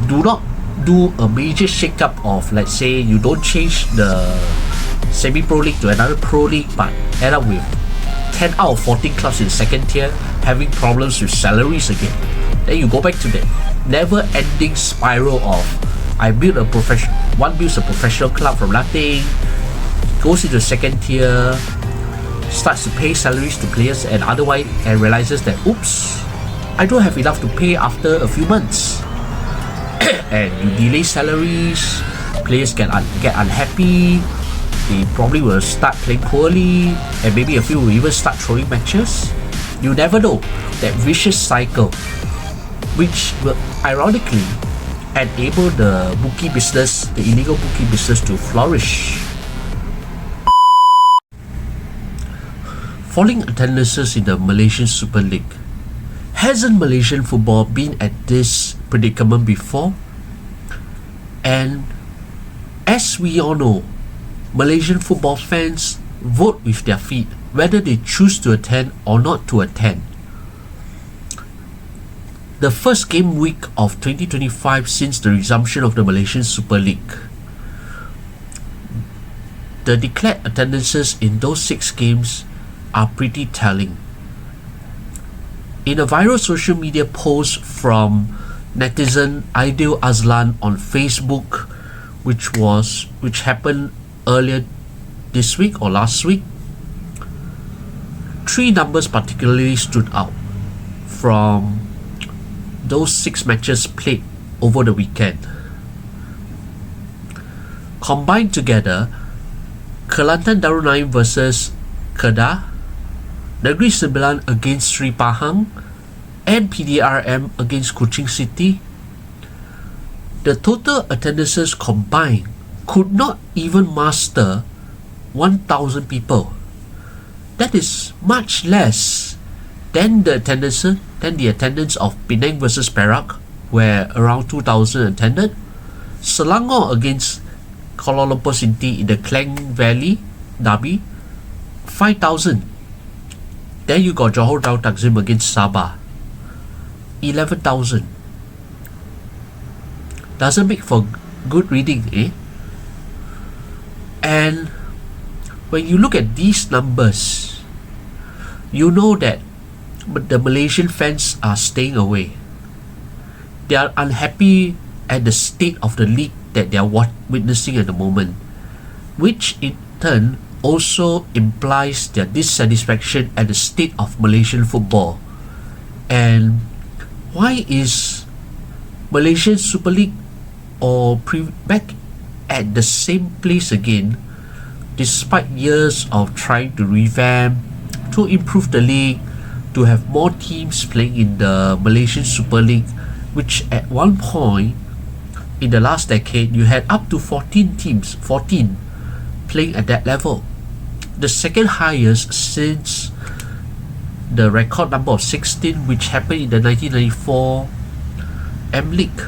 do not do a major shake-up of, let's say, you don't change the semi-pro league to another pro league, but end up with 10 out of 14 clubs in second tier having problems with salaries again. Then you go back to the never-ending spiral of one builds a professional club from nothing, goes into second tier, starts to pay salaries to players and realizes that, oops, I don't have enough to pay after a few months. And you delay salaries, players get unhappy, they probably will start playing poorly, and maybe a few will even start throwing matches. You never know. That vicious cycle, which will ironically enable the bookie business, the illegal bookie business, to flourish. Falling attendances in the Malaysian Super League. Hasn't Malaysian football been at this predicament before? And as we all know, Malaysian football fans vote with their feet whether they choose to attend or not to attend. The first game week of 2025 since the resumption of the Malaysian Super League, the declared attendances in those 6 games are pretty telling. In a viral social media post from netizen Aidil Azlan on Facebook, which happened earlier this week or last week, 3 numbers particularly stood out from those 6 matches played over the weekend. Combined together, Kelantan Darul Naim versus Kedah, Negeri Sembilan against Sri Pahang, and PDRM against Kuching City, the total attendances combined could not even muster 1,000 people. That is much less than the attendance of Penang versus Perak, where around 2,000 attended, Selangor against Kuala Lumpur City in the Klang Valley Derby, 5,000. Then you got Johor Darul Takzim against Sabah, 11,000. Doesn't make for good reading, eh? And when you look at these numbers, you know that the Malaysian fans are staying away. They are unhappy at the state of the league that they are witnessing at the moment, which in turn also implies their dissatisfaction at the state of Malaysian football. And why is Malaysian Super League back at the same place again, despite years of trying to revamp, to improve the league, to have more teams playing in the Malaysian Super League, which at one point in the last decade you had up to 14 teams playing at that level, the second highest since the record number of 16 which happened in the 1994 M League.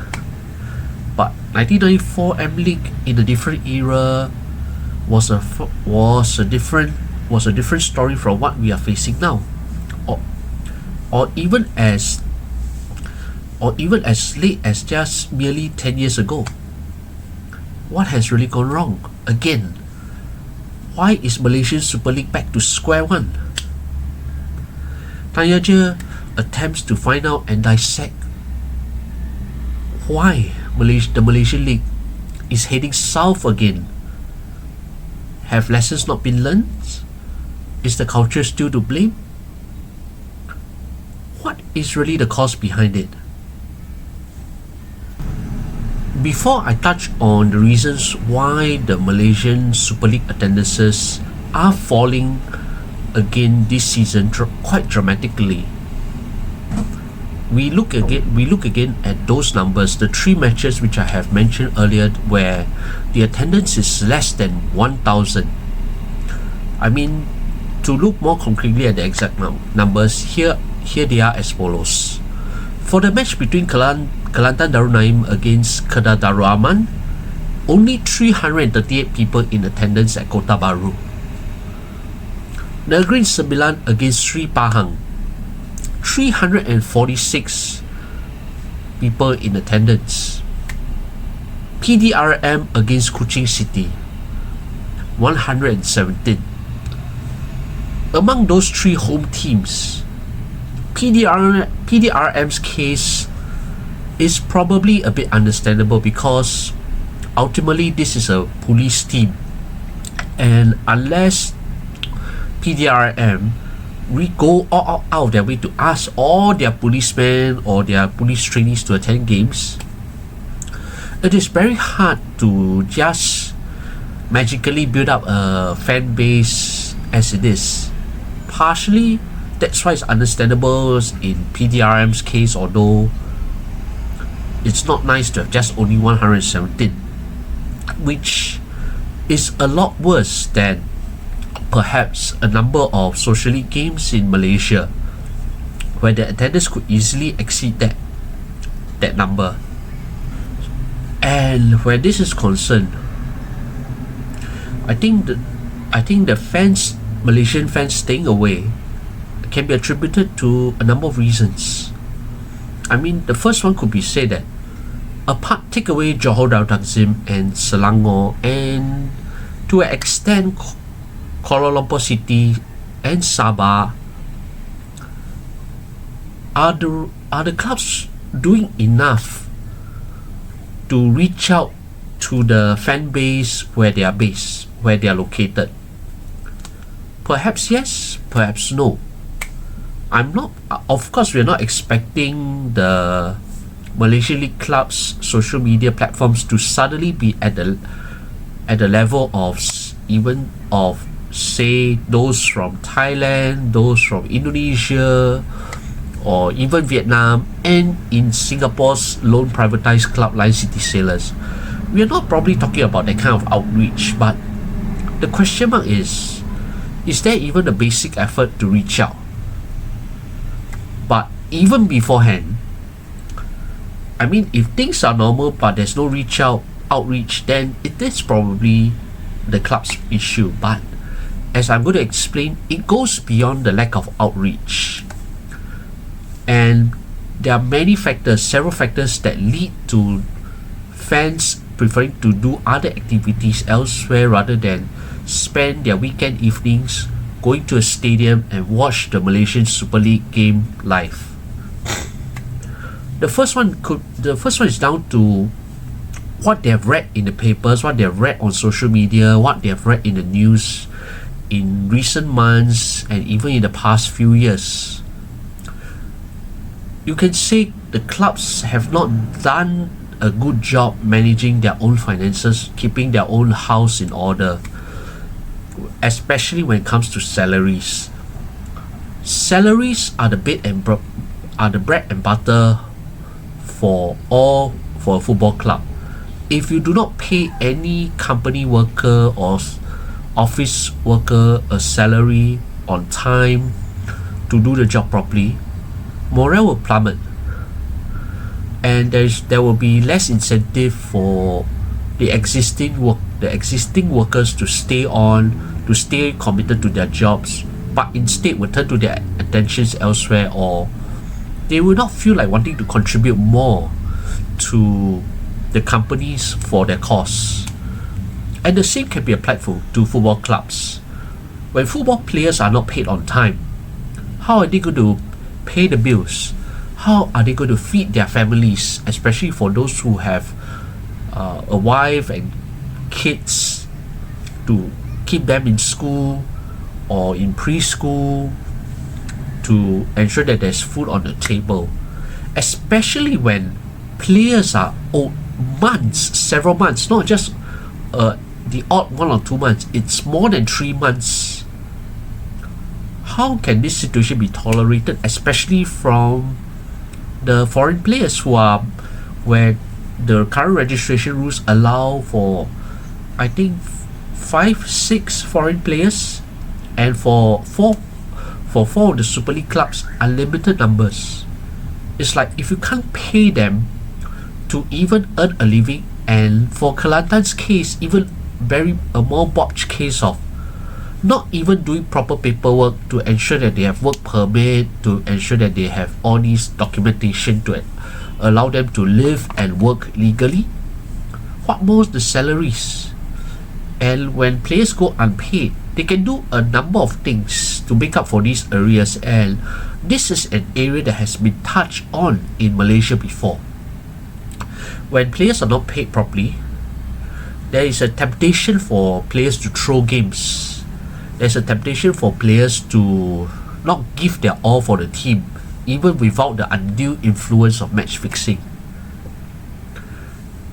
But 1994 M League in a different era was a different story from what we are facing now, or even as late as just merely 10 years ago. What has really gone wrong? Again, why is Malaysian Super League back to square one? Tanya Je attempts to find out and dissect why the Malaysian League is heading south again. Have lessons not been learned? Is the culture still to blame? What is really the cause behind it? Before I touch on the reasons why the Malaysian Super League attendances are falling again this season quite dramatically, we look again at those numbers, the 3 matches which I have mentioned earlier, where the attendance is less than 1,000. I mean, to look more concretely at the exact numbers, here they are as follows. For the match between Kelantan Darul Naim against Kedah Darul Aman, only 338 people in attendance at Kota Baru. Negeri Sembilan against Sri Pahang, 346 people in attendance. PDRM against Kuching City, 117. Among those three home teams, PDRM's case is probably a bit understandable because ultimately this is a police team, and unless PDRM go all out of their way to ask all their policemen or their police trainees to attend games, it is very hard to just magically build up a fan base as it is. Partially, that's why it's understandable in PDRM's case, although it's not nice to have just only 117, which is a lot worse than perhaps a number of social league games in Malaysia where the attendance could easily exceed that number. And where this is concerned, I think the fans, Malaysian fans staying away, can be attributed to a number of reasons. I mean, the first one could be said that take away Johor Darul Takzim and Selangor, and to an extent Kuala Lumpur City and Sabah, are the clubs doing enough to reach out to the fan base where they are based, where they are located? Perhaps yes, perhaps no. Of course, we're not expecting the Malaysian League clubs' social media platforms to suddenly be at the level of say those from Thailand, those from Indonesia, or even Vietnam, and in Singapore's lone privatized club Lion City Sailors. We are not probably talking about that kind of outreach, but the question mark is there even a basic effort to reach out? But even beforehand, I mean, if things are normal but there's no outreach, then it is probably the club's issue. But as I'm going to explain, it goes beyond the lack of outreach. And there are several factors that lead to fans preferring to do other activities elsewhere rather than spend their weekend evenings going to a stadium and watch the Malaysian Super League game live. The first one is down to what they have read in the papers, what they have read on social media, what they have read in the news in recent months and even in the past few years. You can say the clubs have not done a good job managing their own finances, keeping their own house in order, especially when it comes to salaries. Salaries are the bread and butter for a football club. If you do not pay any company worker or office worker a salary on time to do the job properly, morale will plummet, and there will be less incentive for the existing workers to stay committed to their jobs, but instead will turn to their attentions elsewhere, or they will not feel like wanting to contribute more to the companies for their cause. And the same can be applied to football clubs. When football players are not paid on time, how are they going to pay the bills? How are they going to feed their families, especially for those who have a wife and kids, to keep them in school or in preschool, to ensure that there's food on the table, especially when players are owed several months, not just the odd 1 or 2 months, it's more than 3 months. How can this situation be tolerated, especially from the foreign players where the current registration rules allow for, I think, 5-6 foreign players, and for four of the Super League clubs, unlimited numbers. It's like if you can't pay them to even earn a living, and for Kelantan's case, even a more botched case of not even doing proper paperwork to ensure that they have work permit, to ensure that they have all these documentation to allow them to live and work legally. what more the salaries. And when players go unpaid, they can do a number of things to make up for these areas, and this is an area that has been touched on in Malaysia before. When players are not paid properly, there is a temptation for players to throw games. There's a temptation for players to not give their all for the team, even without the undue influence of match fixing.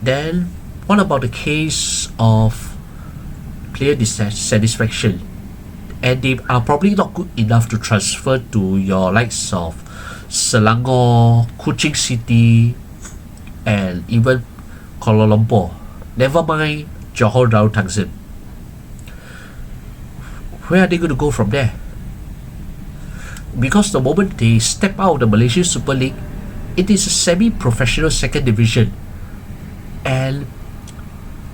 Then, what about the case of player dissatisfaction? And they are probably not good enough to transfer to your likes of Selangor, Kuching City, and even Kuala Lumpur. Never mind Johor Darul Takzim. Where are they going to go from there? Because the moment they step out of the Malaysian Super League, it is a semi-professional second division. And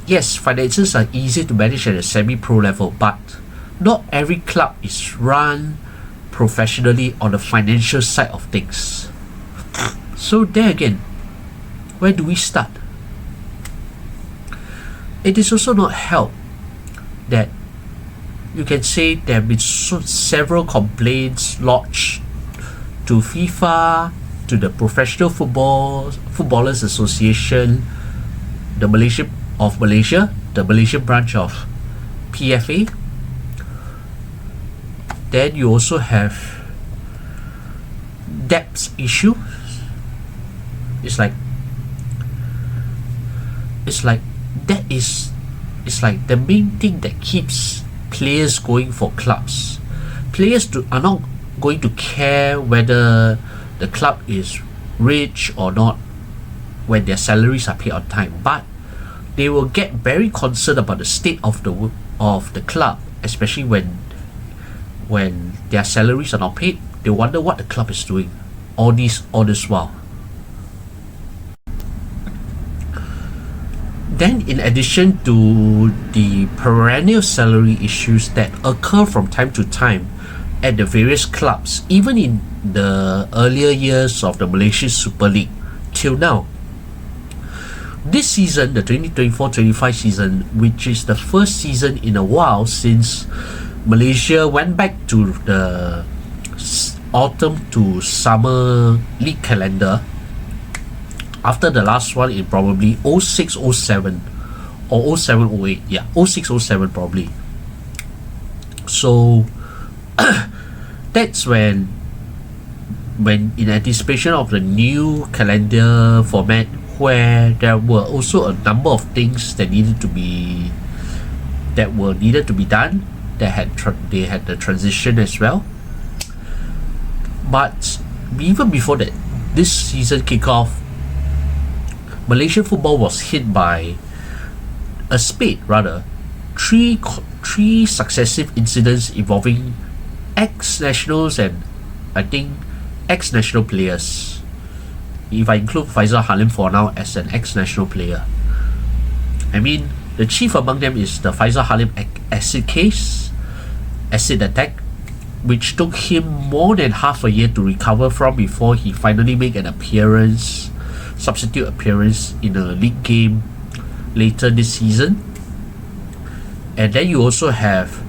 yes, finances are easy to manage at a semi-pro level, but not every club is run professionally on the financial side of things. So there again, where do we start? It is also not helped that you can say there have been several complaints lodged to FIFA, to the Professional Footballers Association, the Malaysia, the Malaysian branch of PFA. Then you also have debts issue. It's like the main thing that keeps players going for clubs. Players are not going to care whether the club is rich or not when their salaries are paid on time, but they will get very concerned about the state of the club, especially when their salaries are not paid. They wonder what the club is doing all this while. Then, in addition to the perennial salary issues that occur from time to time at the various clubs, even in the earlier years of the Malaysian Super League till now, this season, the 2024-25 season, which is the first season in a while since Malaysia went back to the autumn to summer league calendar, after the last one in probably 06-07 or 07-08, yeah, 06-07 probably. So that's when in anticipation of the new calendar format, where there were also a number of things that needed to be done, they had the transition as well. But even before that, this season kickoff, Malaysian football was hit by three successive incidents involving ex-nationals and I think ex-national players. If I include Faisal Halim for now as an ex-national player, I mean, the chief among them is the Faisal Halim acid attack, which took him more than half a year to recover from before he finally made an substitute appearance in a league game later this season. And then you also have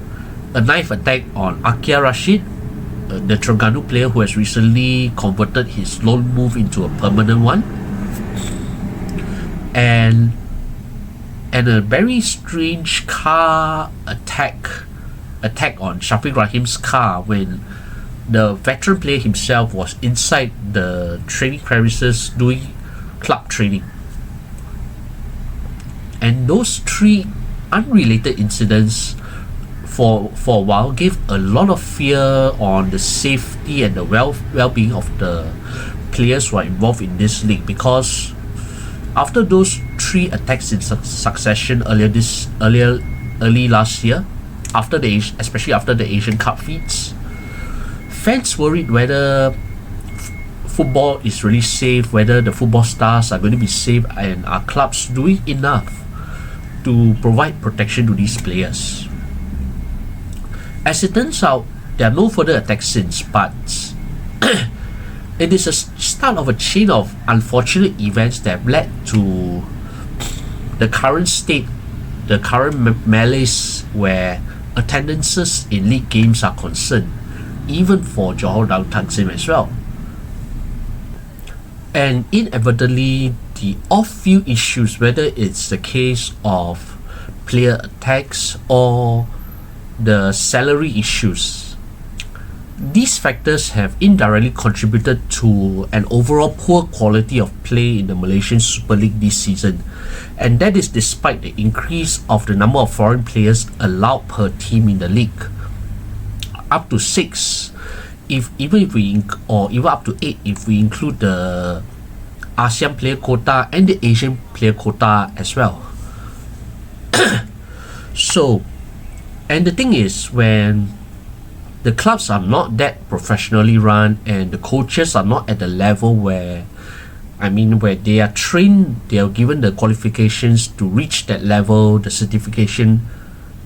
a knife attack on Akia Rashid, the Terengganu player who has recently converted his loan move into a permanent one, and a very strange car attack on Shafiq Rahim's car when the veteran player himself was inside the training premises doing club training. And those three unrelated incidents for a while gave a lot of fear on the safety and the well-being of the players who are involved in this league, because after those three attacks in succession early last year, especially after the Asian Cup feats, fans worried whether football is really safe, whether the football stars are going to be safe, and are clubs doing enough to provide protection to these players. As it turns out, there are no further attacks since, but it is a start of a chain of unfortunate events that led to the current state, the current malaise where attendances in league games are concerned, even for Johor Darul Takzim as well. And inadvertently, the off-field issues, whether it's the case of player attacks or the salary issues, these factors have indirectly contributed to an overall poor quality of play in the Malaysian Super League this season, and that is despite the increase of the number of foreign players allowed per team in the league, up to 6, even up to 8 if we include the ASEAN player quota and the Asian player quota as well. So, and the thing is, when the clubs are not that professionally run and the coaches are not at the level where they are trained, they are given the qualifications to reach that level, the certification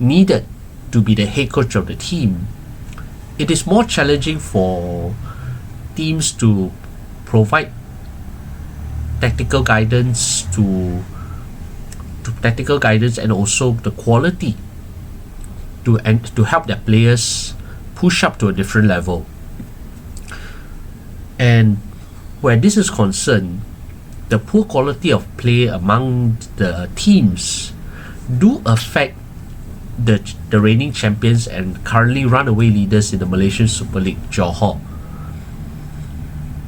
needed to be the head coach of the team, it is more challenging for teams to provide tactical guidance and also the quality to help their players push up to a different level. And where this is concerned, the poor quality of play among the teams do affect the reigning champions and currently runaway leaders in the Malaysian Super League, Johor.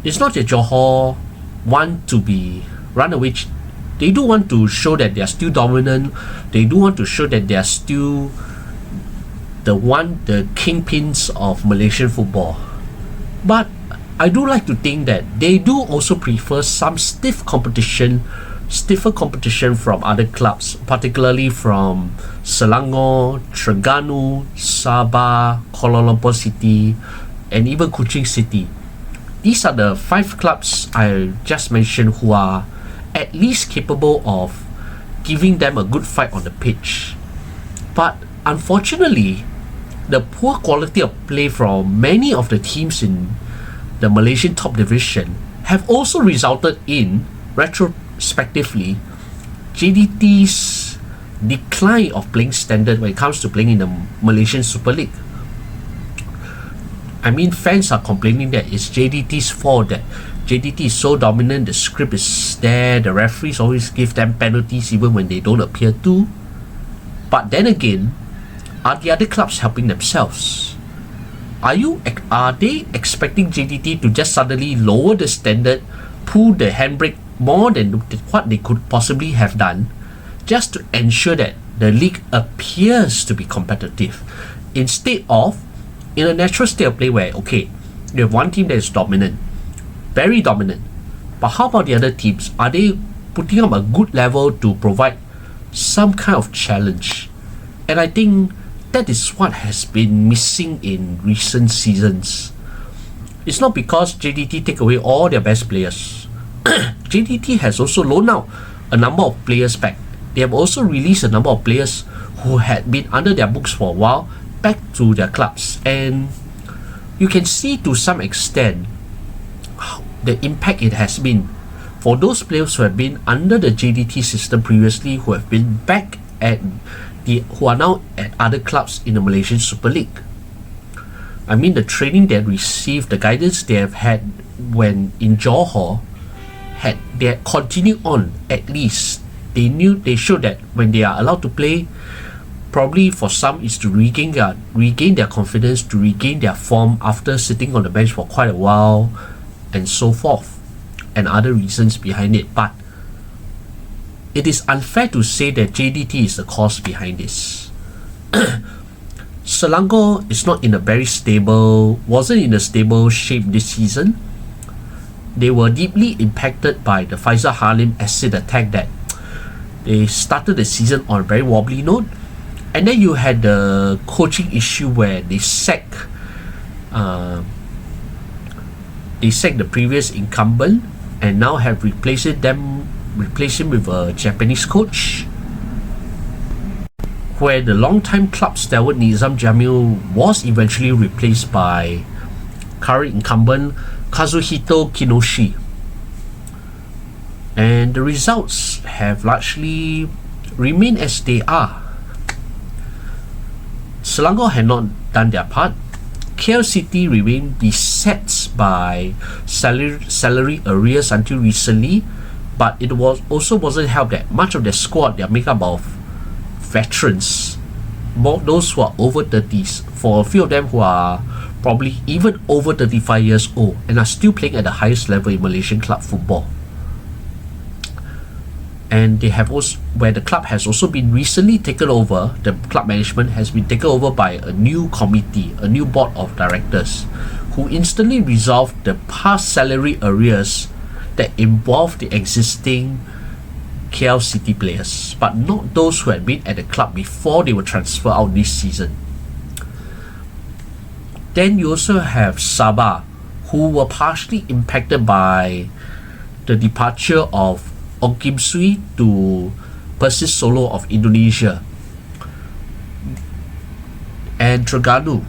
It's not that Johor want to be runaway. They do want to show that they are still dominant. They do want to show that they are still the kingpins of Malaysian football. But I do like to think that they do also prefer some stiffer competition from other clubs, particularly from Selangor, Terengganu, Sabah, Kuala Lumpur City, and even Kuching City. These are the 5 clubs I just mentioned who are at least capable of giving them a good fight on the pitch. But unfortunately, the poor quality of play from many of the teams in the Malaysian top division have also resulted in, retrospectively, JDT's decline of playing standard when it comes to playing in the Malaysian Super League. Fans are complaining that it's JDT's fault, that JDT is so dominant, the script is there, the referees always give them penalties even when they don't appear to. But then again, are the other clubs helping themselves? Are they expecting JDT to just suddenly lower the standard, pull the handbrake more than what they could possibly have done, just to ensure that the league appears to be competitive, instead of in a natural state of play where, okay, you have one team that is dominant, very dominant, but how about the other teams? Are they putting up a good level to provide some kind of challenge? And I think that is what has been missing in recent seasons. It's not because JDT take away all their best players. JDT has also loaned out a number of players back. They have also released a number of players who had been under their books for a while back to their clubs, and you can see to some extent the impact it has been for those players who have been under the JDT system previously, who have been back who are now at other clubs in the Malaysian Super League. The training they received, the guidance they have had when in Johor, they had continued on. At least they showed that when they are allowed to play, probably for some is to regain their confidence, to regain their form after sitting on the bench for quite a while, and so forth, and other reasons behind it. But it is unfair to say that JDT is the cause behind this. Selangor is not wasn't in a stable shape this season. They were deeply impacted by the Faisal Halim acid attack that they started the season on a very wobbly note. And then you had the coaching issue where they sacked the previous incumbent and now have replaced him with a Japanese coach, where the long-time club stalwart Nizam Jamil was eventually replaced by current incumbent Kazuhito Kinoshi. And the results have largely remain as they are. Selangor had not done their part. KL City remained beset by salary arrears until recently, but it wasn't helped that much of their squad, they are made up of veterans, those who are over 30s, for a few of them who are probably even over 35 years old and are still playing at the highest level in Malaysian club football. And they have also, where the club has also been recently taken over, the club management has been taken over by a new committee, a new board of directors, who instantly resolved the past salary arrears that involved the existing KL City players, but not those who had been at the club before they were transferred out this season. Then you also have Sabah, who were partially impacted by the departure of Ong Kim Sui to Persis Solo of Indonesia. And Terengganu,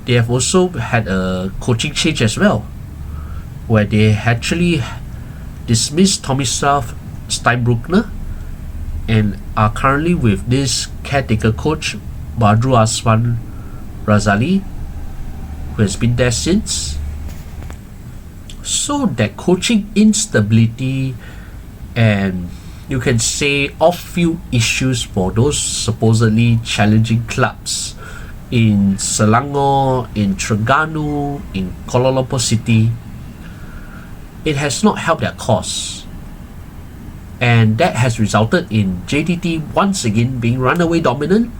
they have also had a coaching change as well, where they actually dismissed Tomislav Steinbruckner and are currently with this caretaker coach Badru Asman Razali, who has been there since. So that coaching instability and, you can say, off-field issues for those supposedly challenging clubs in Selangor, in Terengganu, in Kuala Lumpur City, it has not helped their cause. And that has resulted in JDT once again being runaway dominant.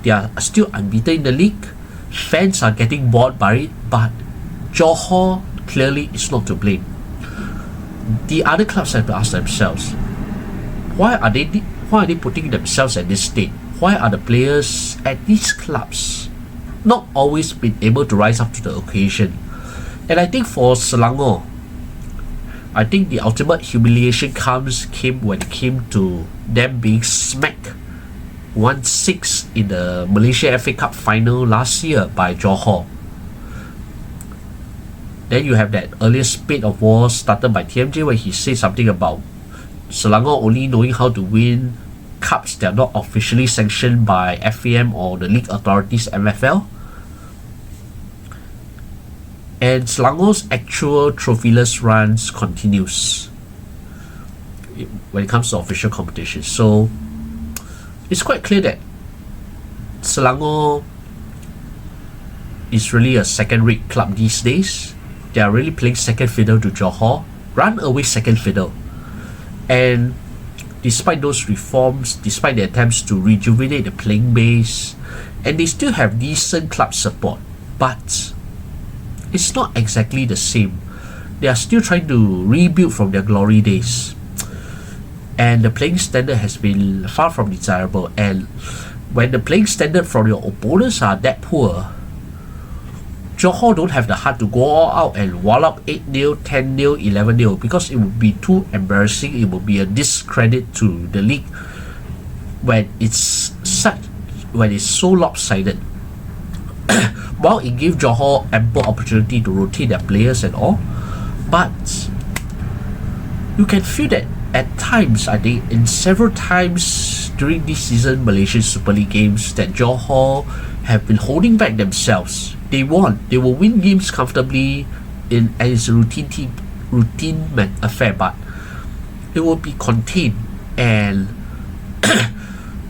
They are still unbeaten in the league. Fans are getting bored by it, but Johor clearly is not to blame. The other clubs have to ask themselves, why are they putting themselves at this state? Why are the players at these clubs not always been able to rise up to the occasion? And I think for Selangor, I think the ultimate humiliation came when it came to them being smacked 1-6 in the Malaysia FA Cup final last year by Johor. Then you have that earlier spate of war started by TMJ, where he said something about Selangor only knowing how to win cups that are not officially sanctioned by FAM or the league authorities, MFL. And Selangor's actual trophyless runs continues when it comes to official competition. So it's quite clear that Selangor is really a second-rate club these days. They are really playing second fiddle to Johor, run-away second fiddle. And despite those reforms, despite the attempts to rejuvenate the playing base, and they still have decent club support, but it's not exactly the same. They are still trying to rebuild from their glory days, and the playing standard has been far from desirable. And when the playing standard from your opponents are that poor, Johor don't have the heart to go all out and wall up 8-0, 10-0, 11-0, because it would be too embarrassing. It would be a discredit to the league when it's so lopsided. While it gave Johor ample opportunity to rotate their players and all, but you can feel that at times, I think in several times during this season Malaysian Super League games, that Johor have been holding back themselves. They will win games comfortably as a routine affair, but it will be contained. And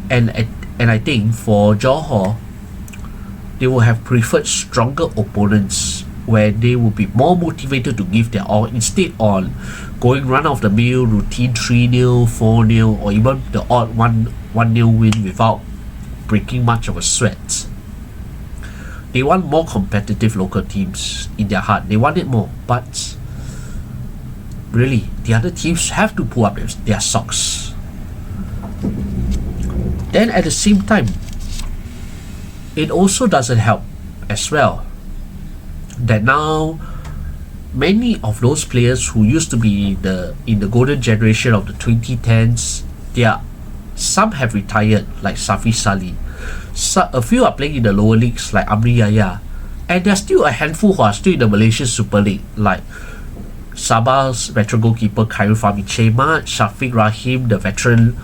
and I think for Johor, they will have preferred stronger opponents where they will be more motivated to give their all, instead on going run-of-the-mill routine 3-0, 4-0, or even the odd 1-0 win without breaking much of a sweat. They want more competitive local teams in their heart. They want it more, but really, the other teams have to pull up their socks. Then at the same time, it also doesn't help as well that now many of those players who used to be in the golden generation of the 2010s, some have retired, like Safi Salih. A few are playing in the lower leagues like Amri Yahya, and there's still a handful who are still in the Malaysian Super League, like Sabah's veteran goalkeeper Khairul Fahmi Chemat, Shafiq Rahim, the veteran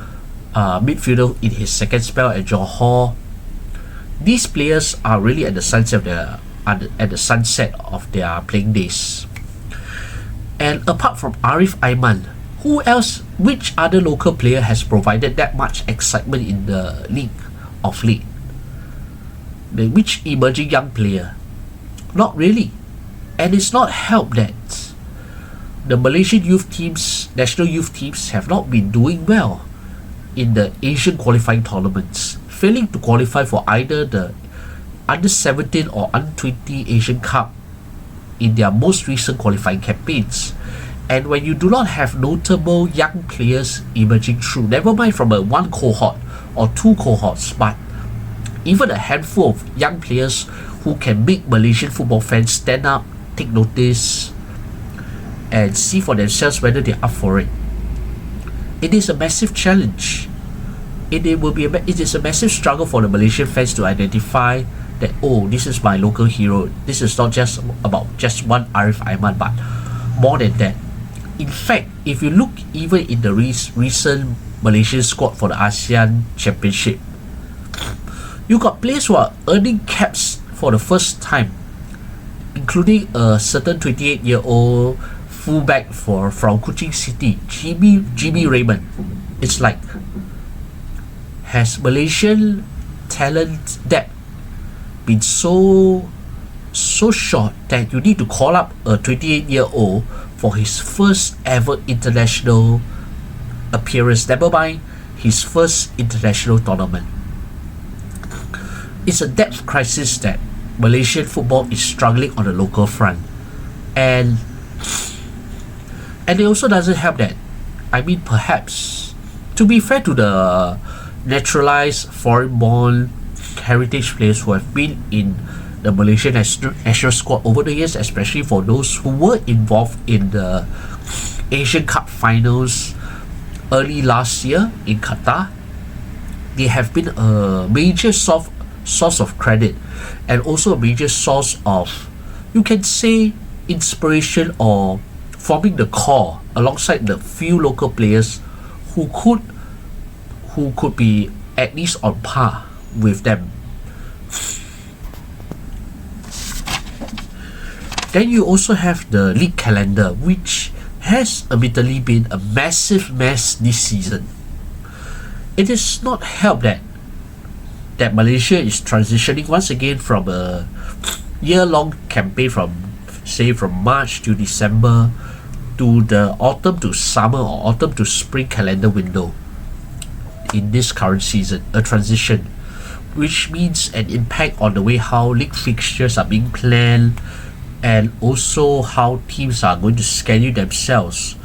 midfielder in his second spell at Johor. These players are really at the sunset of their playing days. And apart from Arif Aiman, which other local player has provided that much excitement in the league of late? Which emerging young player? Not really. And it's not helped that the Malaysian national youth teams have not been doing well in the Asian qualifying tournaments, failing to qualify for either the under 17 or under 20 Asian Cup in their most recent qualifying campaigns. And when you do not have notable young players emerging through, never mind from a one cohort or two cohorts, but even a handful of young players who can make Malaysian football fans stand up, take notice, and see for themselves whether they're up for it. It is a massive challenge. It is a massive struggle for the Malaysian fans to identify that, oh, this is my local hero. This is not just about just one Arif Aiman, but more than that. In fact, if you look even in the recent Malaysian squad for the ASEAN Championship, you got players who are earning caps for the first time, including a certain 28-year-old fullback from Kuching City, Jimmy Raymond. It's like, has Malaysian talent depth been so short that you need to call up a 28-year-old for his first ever international appearance, never mind his first international tournament? It's a depth crisis that Malaysian football is struggling on the local front. And it also doesn't help that, perhaps, to be fair to the naturalized foreign-born heritage players who have been in the Malaysian national squad over the years, especially for those who were involved in the Asian Cup finals early last year in Qatar, they have been a major source of credit and also a major source of, you can say, inspiration or forming the core alongside the few local players who could be at least on par with them. Then you also have the league calendar, which has admittedly been a massive mess this season. It is not helped that Malaysia is transitioning once again from a year-long campaign from March to December to the autumn to summer or autumn to spring calendar window in this current season, a transition which means an impact on the way how league fixtures are being planned and also how teams are going to schedule themselves.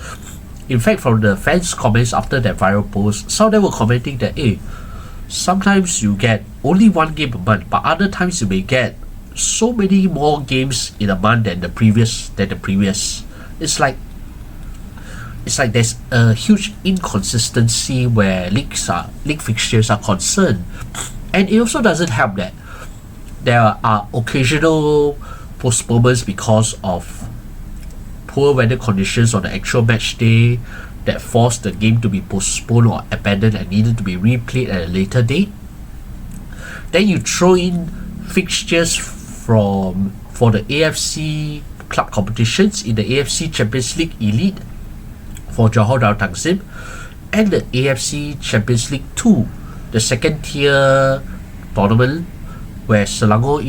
In fact, from the fans' comments after that viral post, some of them were commenting that, sometimes you get only one game a month, but other times you may get so many more games in a month than the previous. It's like there's a huge inconsistency where league fixtures are concerned. And it also doesn't help that there are occasional postponements because of poor weather conditions on the actual match day that forced the game to be postponed or abandoned and needed to be replayed at a later date. Then you throw in fixtures for the AFC club competitions in the AFC Champions League Elite for Johor Darul Takzim and the AFC Champions League 2, the second tier tournament where Selangor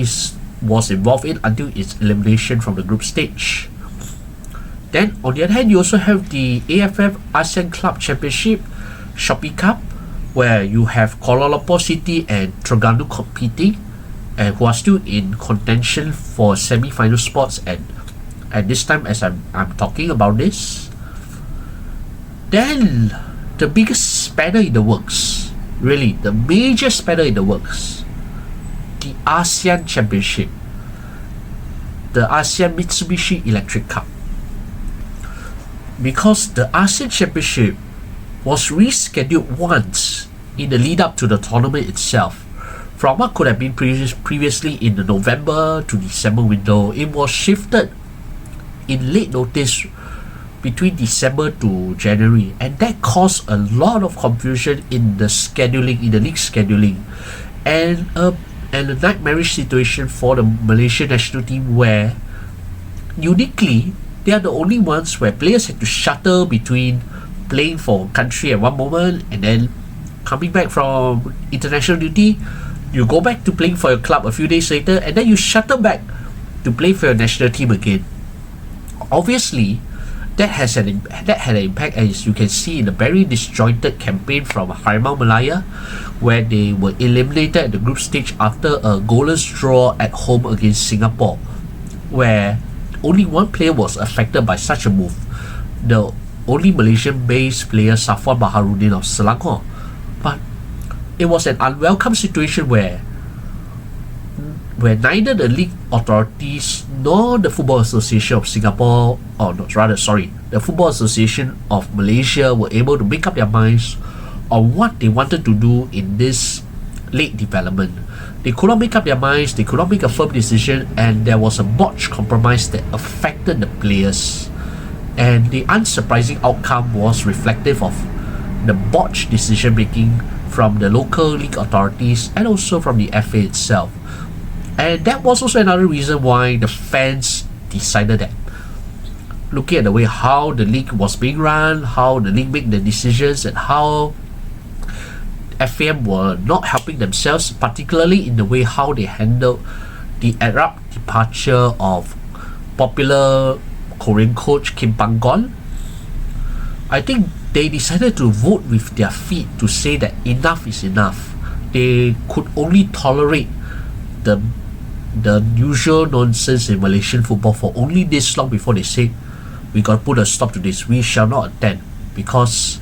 was involved in until its elimination from the group stage. Then on the other hand, you also have the AFF ASEAN Club Championship Shopee Cup, where you have Kuala Lumpur City and Terengganu competing and who are still in contention for semi-final spots at this time as I'm talking about this. Then the biggest spanner in the works, really the major spanner in the works, the ASEAN Championship, the ASEAN Mitsubishi Electric Cup. Because the ASEAN Championship was rescheduled once in the lead up to the tournament itself. From what could have been previously in the November to December window, it was shifted in late notice between December to January, and that caused a lot of confusion in the scheduling, in the league scheduling, and a nightmarish situation for the Malaysian national team where uniquely they are the only ones where players had to shuttle between playing for country at one moment and then coming back from international duty. You go back to playing for your club a few days later, and then you shuttle back to play for your national team again. Obviously, that had an impact, as you can see in the very disjointed campaign from Harimau Malaya, where they were eliminated at the group stage after a goalless draw at home against Singapore, where only one player was affected by such a move. The only Malaysian-based player, Safwan Baharudin of Selangor. But it was an unwelcome situation where neither the league authorities nor the Football Association of Singapore, the Football Association of Malaysia were able to make up their minds on what they wanted to do in this late development. They could not make up their minds, they could not make a firm decision, and there was a botched compromise that affected the players. And the unsurprising outcome was reflective of the botched decision making from the local league authorities and also from the FA itself. And that was also another reason why the fans decided that, looking at the way how the league was being run, how the league made the decisions, and how FAM were not helping themselves, particularly in the way how they handled the abrupt departure of popular Korean coach Kim Pang-gon, I think they decided to vote with their feet to say that enough is enough. They could only tolerate the usual nonsense in Malaysian football for only this long before they said, we got to put a stop to this, we shall not attend, because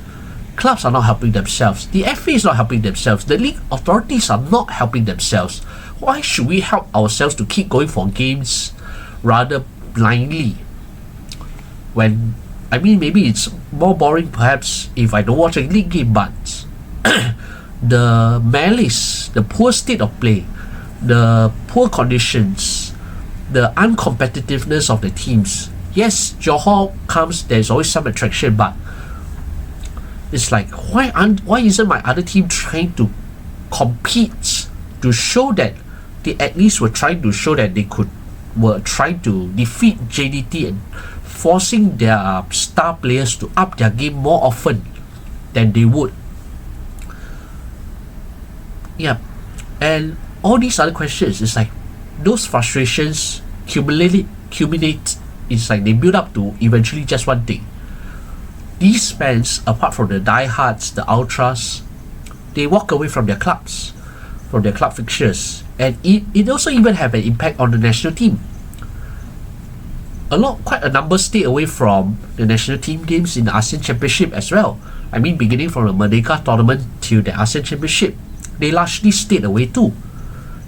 clubs are not helping themselves, the FA is not helping themselves, the league authorities are not helping themselves. Why should we help ourselves to keep going for games rather blindly? When, I mean, maybe it's more boring perhaps if I don't watch a league game, but the malice, the poor state of play, the poor conditions, the uncompetitiveness of the teams. Yes, Johor comes, there's always some attraction, but it's like, why isn't my other team trying to compete to show that they at least were trying to show that were trying to defeat JDT and forcing their star players to up their game more often than they would. Yeah, and all these other questions, it's like those frustrations accumulate. It's like they build up to eventually just one thing. These fans, apart from the diehards, the ultras, they walk away from their clubs, from their club fixtures, and it also even have an impact on the national team. Quite a number stay away from the national team games in the ASEAN Championship as well. I mean, beginning from the Merdeka tournament till the ASEAN Championship, they largely stayed away too.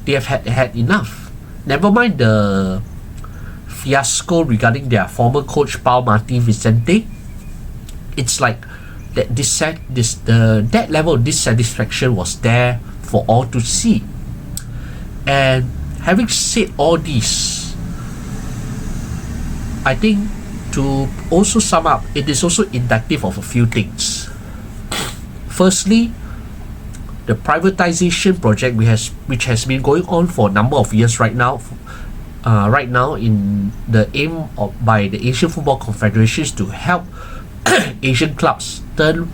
They have had enough. Never mind the fiasco regarding their former coach Pau Martin Vicente. It's like that level of dissatisfaction was there for all to see. And having said all this, I think to also sum up, it is also indicative of a few things. Firstly, the privatization project which has been going on for a number of years right now in the aim by the Asian Football Confederations to help Asian clubs turn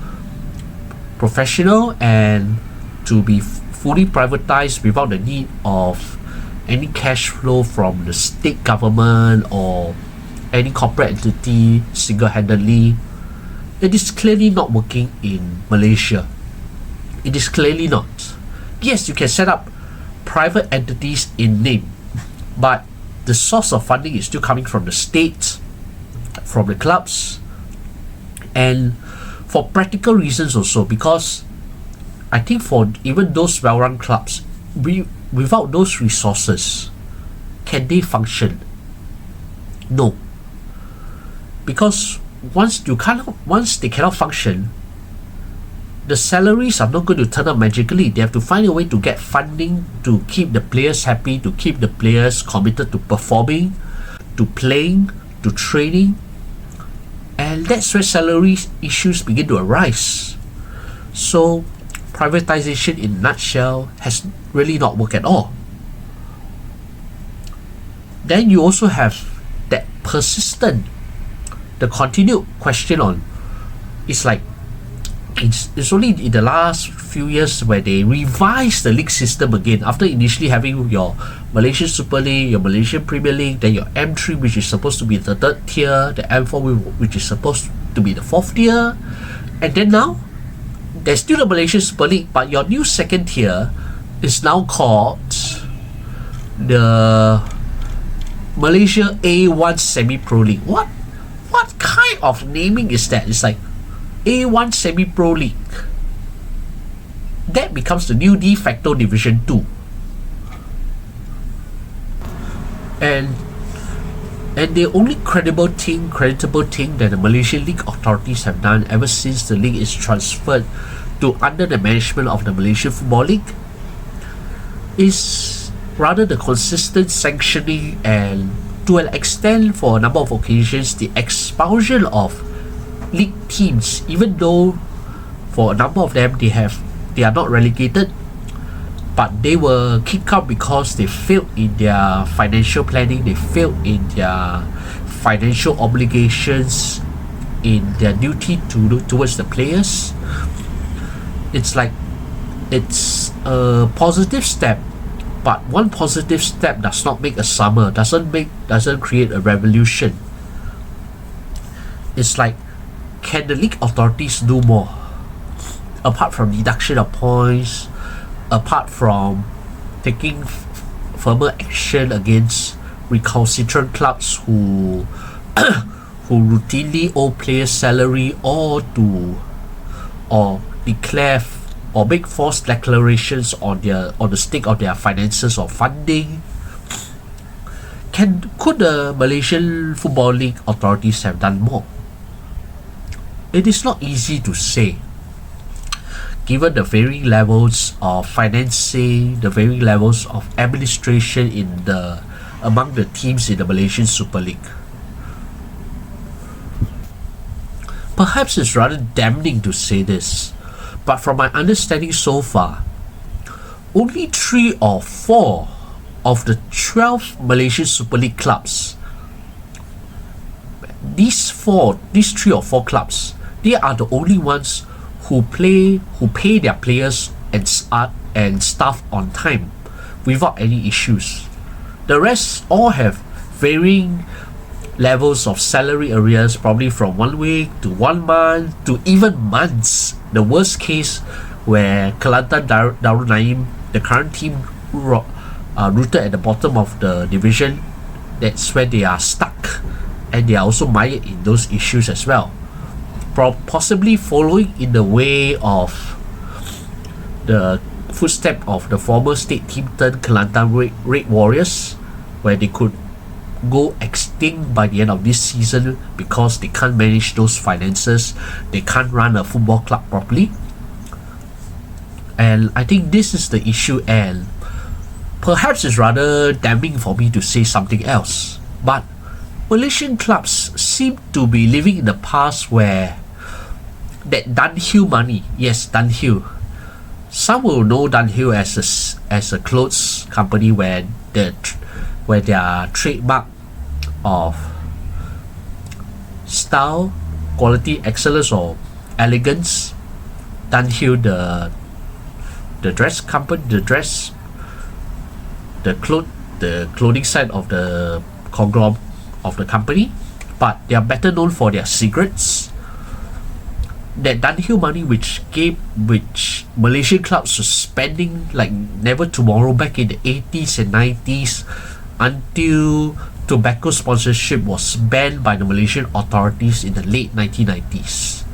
professional and to be fully privatized without the need of any cash flow from the state government or any corporate entity single-handedly. It is clearly not working in Malaysia. It is clearly not. Yes, you can set up private entities in name, but the source of funding is still coming from the state, from the clubs, and for practical reasons also, because I think for even those well-run clubs, without those resources, can they function? No. Because once they cannot function, the salaries are not going to turn up magically. They have to find a way to get funding to keep the players happy, to keep the players committed to performing, to playing, to training. And that's where salary issues begin to arise. So privatization in a nutshell has really not worked at all. Then you also have that persistent, the continued question on, it's like, it's only in the last few years where they revised the league system again, after initially having your Malaysian Super League, your Malaysian Premier League, then your M3, which is supposed to be the third tier, the M4, which is supposed to be the fourth tier, and then now there's still a Malaysian Super League, but your new second tier is now called the Malaysia A1 Semi-Pro League. What kind of naming is that? It's like A1 Semi-Pro League. That becomes the new de facto Division 2. And the only creditable thing that the Malaysian league authorities have done ever since the league is transferred to under the management of the Malaysian Football League is rather the consistent sanctioning and, to an extent, for a number of occasions, the expulsion of league teams, even though for a number of them they are not relegated, but they were kicked out because they failed in their financial planning, they failed in their financial obligations, in their duty towards the players. It's like, it's a positive step, but one positive step does not make a summer, doesn't create a revolution. It's like, can the league authorities do more? Apart from deduction of points, apart from taking firmer action against recalcitrant clubs who routinely owe players salary, or declare or make false declarations on the stake of their finances or funding. Could the Malaysian Football League authorities have done more? It is not easy to say, given the varying levels of financing, the varying levels of administration among the teams in the Malaysian Super League. Perhaps it's rather damning to say this, but from my understanding so far, only 3 or 4 of the 12 Malaysian Super League clubs, these 3 or 4 clubs, they are the only ones who pay their players and staff on time without any issues. The rest all have varying levels of salary arrears, probably from 1 week to 1 month to even months. The worst case, where Kelantan Darul Naim, the current team rooted at the bottom of the division, that's where they are stuck, and they are also mired in those issues as well. Possibly following in the way of the footstep of the former state team turned Kelantan Red Warriors, where they could go extinct by the end of this season because they can't manage those finances, they can't run a football club properly. And I think this is the issue, and perhaps it's rather damning for me to say something else, but Malaysian clubs seem to be living in the past where that Dunhill money, yes, Dunhill. Some will know Dunhill as a clothes company where their trademark of style, quality, excellence, or elegance. Dunhill, the dress company, the clothing side of the conglomerate of the company, but they are better known for their cigarettes. That Dunhill money which Malaysian clubs were spending like never tomorrow back in the 80s and 90s, until tobacco sponsorship was banned by the Malaysian authorities in the late 1990s,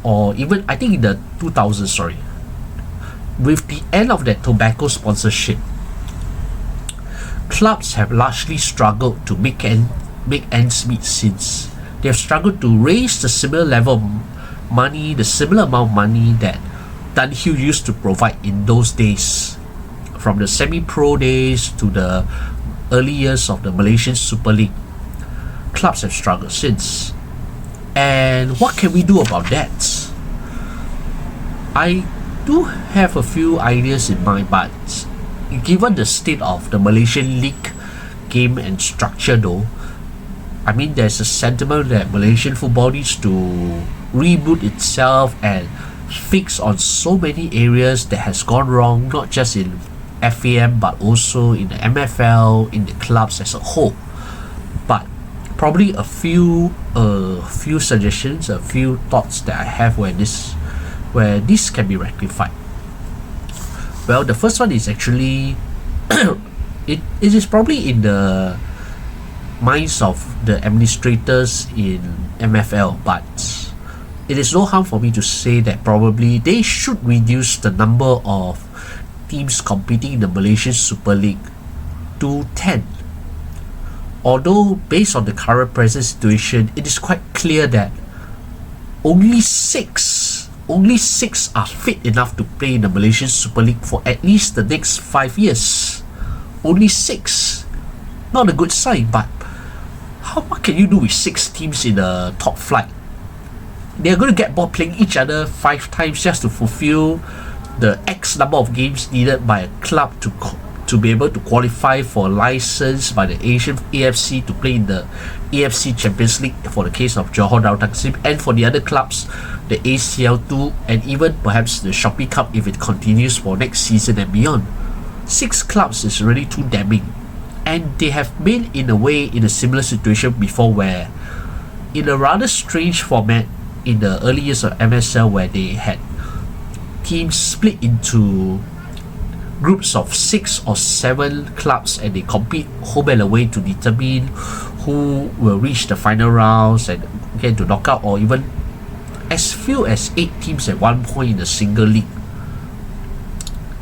or even I think in the 2000s, sorry. With the end of that tobacco sponsorship, clubs have largely struggled to make ends meet since. They have struggled to raise the similar level of money, the similar amount of money that Dunhill used to provide in those days. From the semi-pro days to the early years of the Malaysian Super League, clubs have struggled since. And what can we do about that? I do have a few ideas in mind, but given the state of the Malaysian league game and structure though, I mean there's a sentiment that Malaysian football needs to reboot itself and fix on so many areas that has gone wrong, not just in FAM but also in the MFL, in the clubs as a whole. But probably a few suggestions, a few thoughts that I have where this can be rectified. Well, the first one is actually it is probably in the minds of the administrators in MFL, but it is no harm for me to say that probably they should reduce the number of teams competing in the Malaysian Super League to 10. Although based on the current present situation, it is quite clear that only six are fit enough to play in the Malaysian Super League for at least the next 5 years. Only 6. Not a good sign, but what can you do with 6 teams in the top flight? They're going to get bored playing each other 5 times just to fulfill the X number of games needed by a club to be able to qualify for license by the Asian AFC to play in the AFC Champions League for the case of Johor Darul Taksim, and for the other clubs the ACL2 and even perhaps the Shopee Cup if it continues for next season and beyond. 6 clubs is really too damning, and they have been in a way in a similar situation before, where in a rather strange format in the early years of MSL where they had teams split into groups of 6 or 7 clubs and they compete home and away to determine who will reach the final rounds and get into knockout, or even as few as 8 teams at one point in a single league.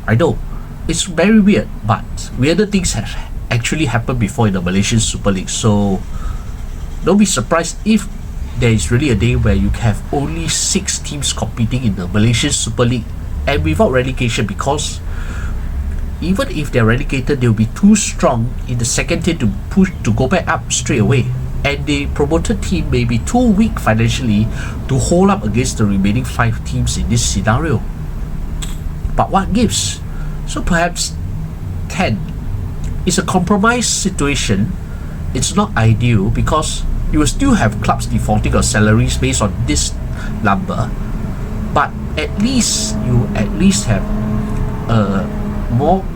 I know it's very weird, but weirder things have actually happened before in the Malaysian Super League, so don't be surprised if there is really a day where you have only 6 teams competing in the Malaysian Super League and without relegation, because even if they're relegated, they'll be too strong in the second tier to push to go back up straight away, and the promoted team may be too weak financially to hold up against the remaining 5 teams in this scenario. But what gives? So perhaps 10 is a compromise situation. It's not ideal because you will still have clubs defaulting on salaries based on this number, but at least you have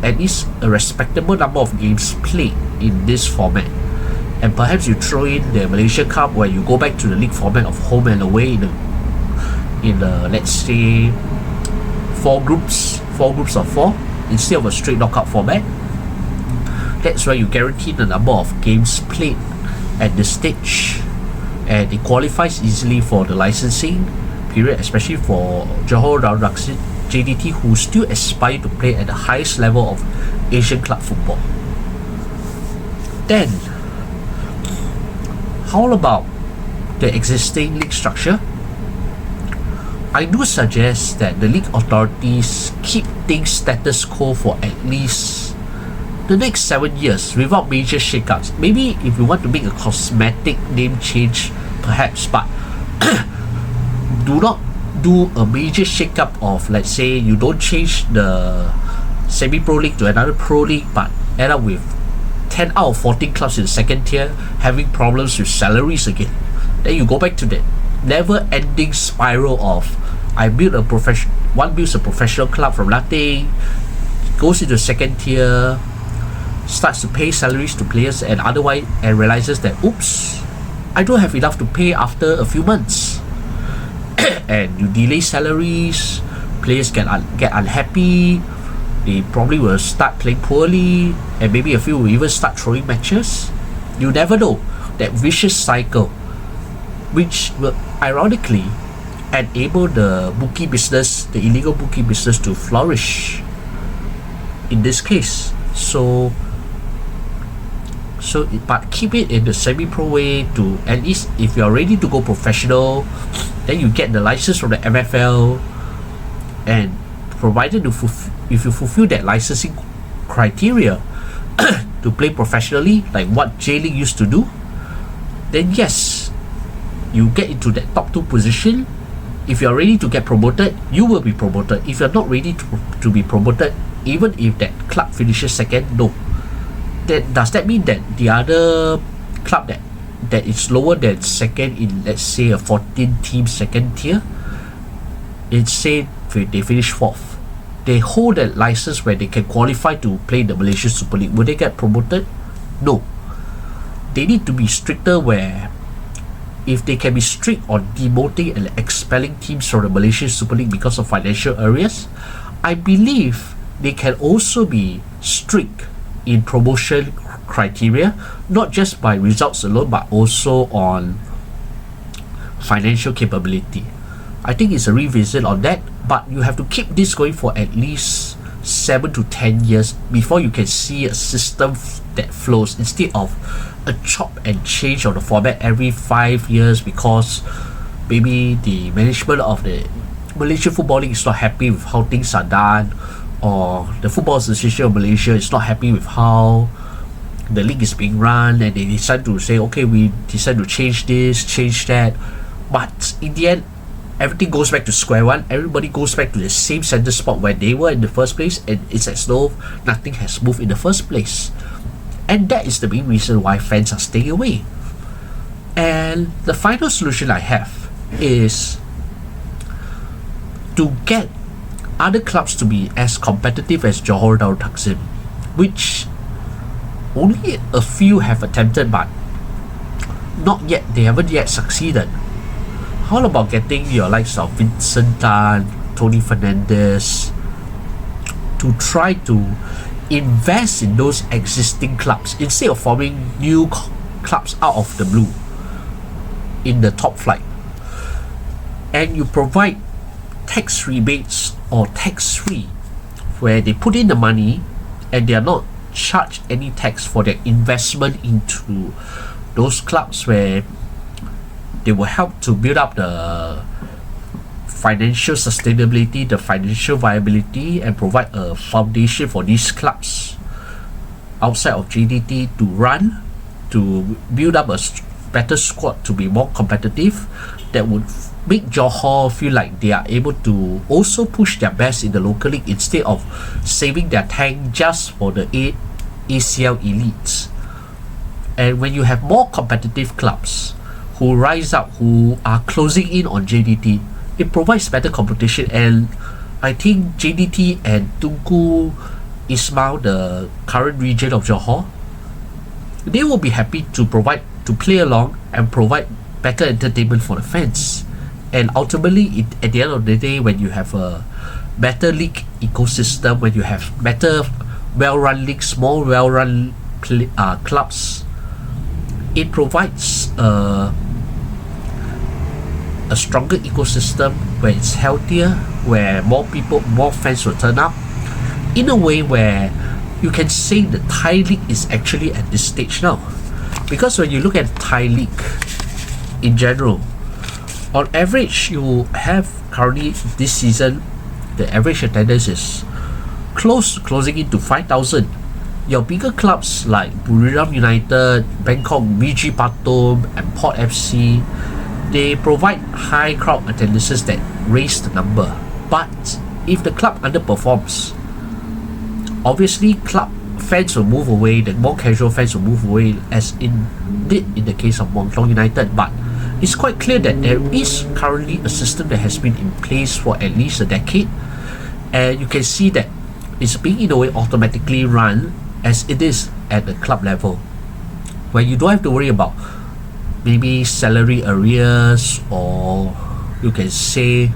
at least a respectable number of games played in this format. And perhaps you throw in the Malaysia Cup where you go back to the league format of home and away in the let's say 4 groups of 4 instead of a straight knockout format. That's where you guarantee the number of games played at the stage, and it qualifies easily for the licensing period, especially for Johor Darul Taksim JDT, who still aspire to play at the highest level of Asian club football. Then, how about the existing league structure? I do suggest that the league authorities keep things status quo for at least the next 7 years without major shakeups. Maybe if you want to make a cosmetic name change, perhaps, but do not do a major shakeup of, let's say, you don't change the semi-pro league to another pro league, but end up with 10 out of 14 clubs in the second tier having problems with salaries again. Then you go back to that never-ending spiral of one builds a professional club from nothing, goes into the second tier, starts to pay salaries to players and realizes that, oops, I don't have enough to pay after a few months. And you delay salaries, players get unhappy, they probably will start playing poorly, and maybe a few will even start throwing matches. You never know. That vicious cycle, which will ironically enable the bookie business, the illegal bookie business, to flourish in this case. But keep it in the semi-pro way to, at least if you're ready to go professional, then you get the license from the MFL, and provided if you fulfill that licensing criteria to play professionally like what J-League used to do, then yes, you get into that top 2 position, if you're ready to get promoted, you will be promoted. If you're not ready to be promoted, even if that club finishes second, no. Does that mean that the other club that is lower than second in, let's say, a 14 team second tier, it's say they finish 4th, they hold a license where they can qualify to play in the Malaysian Super League, will they get promoted? No. They need to be stricter, where if they can be strict on demoting and expelling teams from the Malaysian Super League because of financial areas, I believe they can also be strict in promotion criteria, not just by results alone, but also on financial capability. I think it's a revisit on that, but you have to keep this going for at least 7 to 10 years before you can see a system that flows, instead of a chop and change of the format every 5 years, because maybe the management of the Malaysian Football League is not happy with how things are done, or the Football Association of Malaysia is not happy with how the league is being run, and they decide to say, okay, we decide to change this, change that, but in the end, everything goes back to square one. Everybody goes back to the same center spot where they were in the first place, and it's as though nothing has moved in the first place. And that is the main reason why fans are staying away. And the final solution I have is to get other clubs to be as competitive as Johor Darul Takzim, which only a few have attempted, but they haven't yet succeeded. How about getting your likes of Vincent Tan, Tony Fernandez to try to invest in those existing clubs instead of forming new clubs out of the blue in the top flight? And you provide tax rebates or tax-free, where they put in the money and they are not charged any tax for their investment into those clubs, where they will help to build up the financial sustainability, the financial viability, and provide a foundation for these clubs outside of JDT to run, to build up a better squad to be more competitive, that would make Johor feel like they are able to also push their best in the local league instead of saving their tank just for the ACL elites. And when you have more competitive clubs who rise up, who are closing in on JDT, it provides better competition. And I think JDT and Tunku Ismail, the current region of Johor, they will be happy to play along and provide better entertainment for the fans. And ultimately, at the end of the day, when you have a better league ecosystem, when you have better well-run leagues, more well-run clubs, it provides a stronger ecosystem where it's healthier, where more fans will turn up, in a way where you can say the Thai league is actually at this stage now. Because when you look at Thai league in general, on average, you have currently this season, the average attendance is closing into 5,000. Your bigger clubs like Buriram United, Bangkok BG Patom, and Port FC, they provide high crowd attendances that raise the number. But if the club underperforms, obviously club fans will move away, the more casual fans will move away, as did in the case of Muang Thong United. But it's quite clear that there is currently a system that has been in place for at least a decade, and you can see that it's being in a way automatically run as it is at the club level, where you don't have to worry about maybe salary arrears, or you can say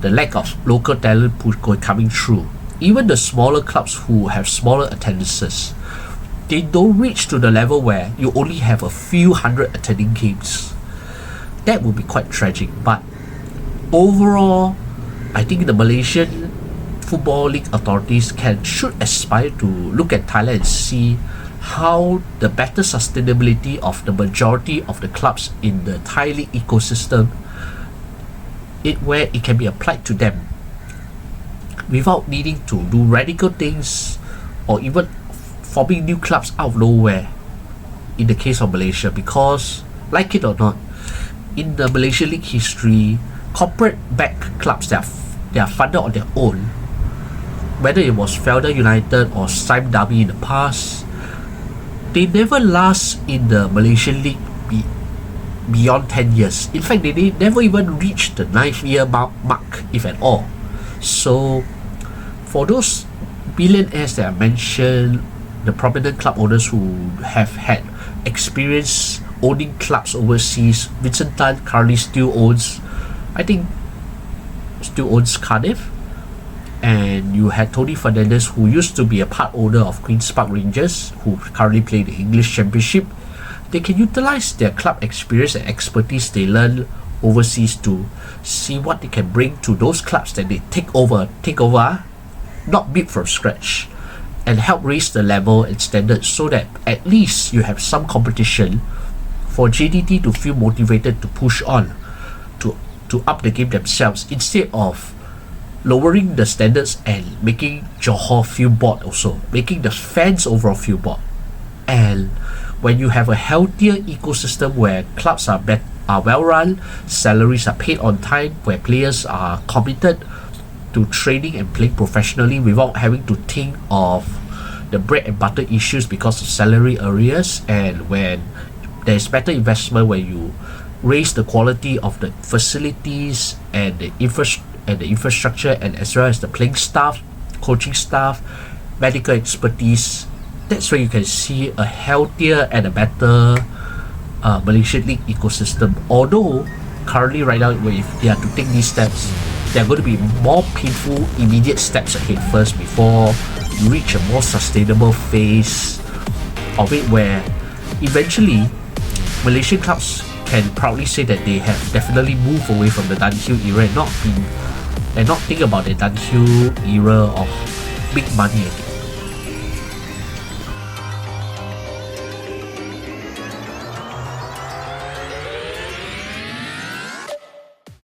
the lack of local talent pool coming through. Even the smaller clubs who have smaller attendances, they don't reach to the level where you only have a few hundred attending games. That would be quite tragic. But overall, I think the Malaysian Football League authorities should aspire to look at Thailand and see how the better sustainability of the majority of the clubs in the Thai league ecosystem, where it can be applied to them without needing to do radical things or even forming new clubs out of nowhere in the case of Malaysia. Because, like it or not, in the Malaysian League history, corporate backed clubs that are funded on their own, whether it was Felder United or Sime Darby in the past, they never last in the Malaysian League beyond 10 years. In fact, they never even reached the 9th year mark, if at all. So, for those billionaires that I mentioned, the prominent club owners who have had experience owning clubs overseas, Vincent Tan currently still owns Cardiff, and you had Tony Fernandes, who used to be a part owner of Queen's Park Rangers, who currently play the English Championship. They can utilize their club experience and expertise they learn overseas to see what they can bring to those clubs that they take over, not build from scratch, and help raise the level and standards so that at least you have some competition for JDT to feel motivated to push on, to up the game themselves, instead of lowering the standards and making Johor feel bored, also making the fans overall feel bored. And when you have a healthier ecosystem where clubs are well run, salaries are paid on time, where players are committed to training and playing professionally without having to think of the bread and butter issues because of salary arrears, and when there's better investment, where you raise the quality of the facilities and the infrastructure, and as well as the playing staff, coaching staff, medical expertise, that's where you can see a healthier and a better Malaysian League ecosystem. Although currently right now, if they are to take these steps, there are going to be more painful immediate steps ahead first before you reach a more sustainable phase of it, where eventually Malaysian clubs can proudly say that they have definitely moved away from the Dunhill era and not think about the Dunhill era of big money again.